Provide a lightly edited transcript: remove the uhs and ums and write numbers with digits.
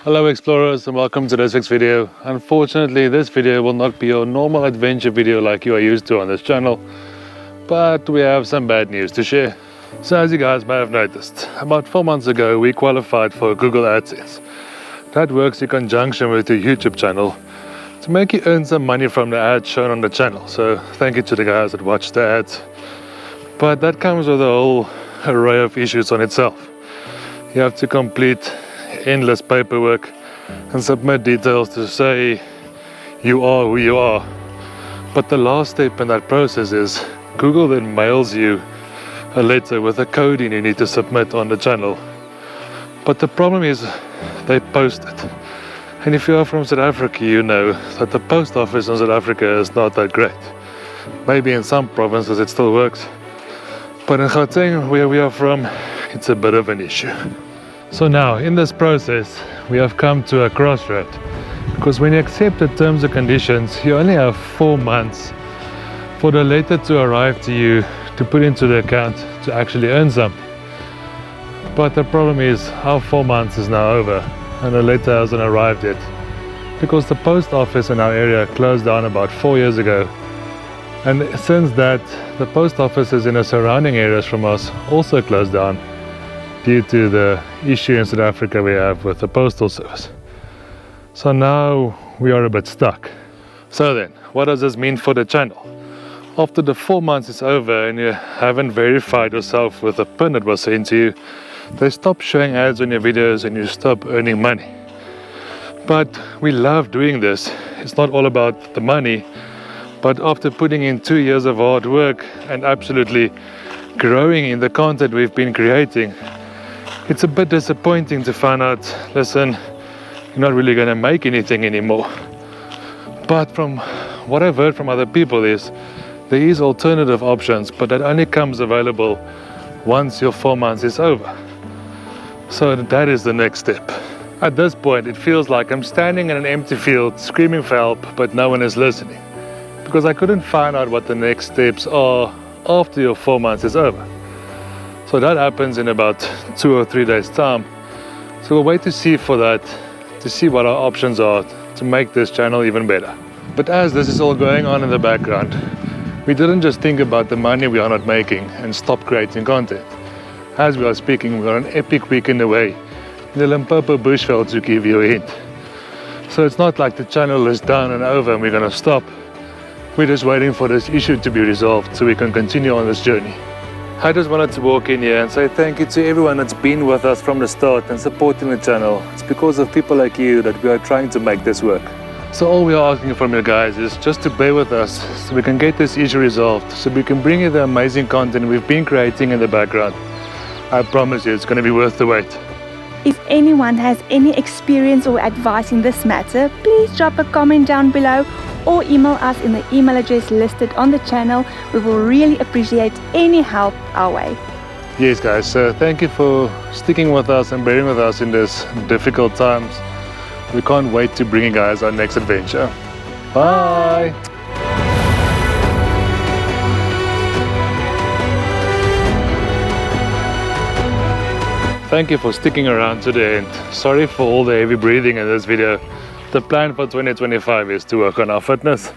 Hello explorers and welcome to this week's video. Unfortunately, this video will not be your normal adventure video like you are used to on this channel, but we have some bad news to share. So as you guys may have noticed, about 4 months ago we qualified for Google AdSense. That works in conjunction with your YouTube channel to make you earn some money from the ads shown on the channel. So thank you to the guys that watch the ads. But that comes with a whole array of issues on itself. You have to complete endless paperwork and submit details to say you are who you are. But the last step in that process is Google then mails you a letter with a coding you need to submit on the channel. But the problem is they post it. And if you are from South Africa, you know that the post office in South Africa is not that great. Maybe in some provinces it still works, but in Gauteng, where we are from, it's a bit of an issue. So now, in this process, we have come to a crossroad, because when you accept the terms and conditions, you only have 4 months for the letter to arrive to you to put into the account to actually earn something. But the problem is our 4 months is now over and the letter hasn't arrived yet, because the post office in our area closed down about 4 years ago. And since that, the post offices in the surrounding areas from us also closed down due to the issue in South Africa we have with the postal service. So now we are a bit stuck. So then, what does this mean for the channel? After the 4 months is over and you haven't verified yourself with the PIN that was sent to you, they stop showing ads on your videos and you stop earning money. But we love doing this. It's not all about the money. But after putting in 2 years of hard work and absolutely growing in the content we've been creating, it's a bit disappointing to find out, listen, you're not really going to make anything anymore. But from what I've heard from other people is there is alternative options, but that only comes available once your 4 months is over. So that is the next step. At this point, it feels like I'm standing in an empty field screaming for help, but no one is listening, because I couldn't find out what the next steps are after your 4 months is over. So that happens in about 2 or 3 days time. So we'll wait to see for that, to see what our options are to make this channel even better. But as this is all going on in the background, we didn't just think about the money we are not making and stop creating content. As we are speaking, we're on an epic weekend away in the Limpopo bushveld, to give you a hint. So it's not like the channel is done and over and we're gonna stop. We're just waiting for this issue to be resolved so we can continue on this journey. I just wanted to walk in here and say thank you to everyone that's been with us from the start and supporting the channel. It's because of people like you that we are trying to make this work. So all we are asking from you guys is just to bear with us so we can get this issue resolved, so we can bring you the amazing content we've been creating in the background. I promise you it's going to be worth the wait. If anyone has any experience or advice in this matter, please drop a comment down below or email us in the email address listed on the channel. We will really appreciate any help our way. Yes guys, so thank you for sticking with us and bearing with us in this difficult times. We can't wait to bring you guys our next adventure. Bye! Thank you for sticking around to the end. Sorry for all the heavy breathing in this video. The plan for 2025 is to work on our fitness.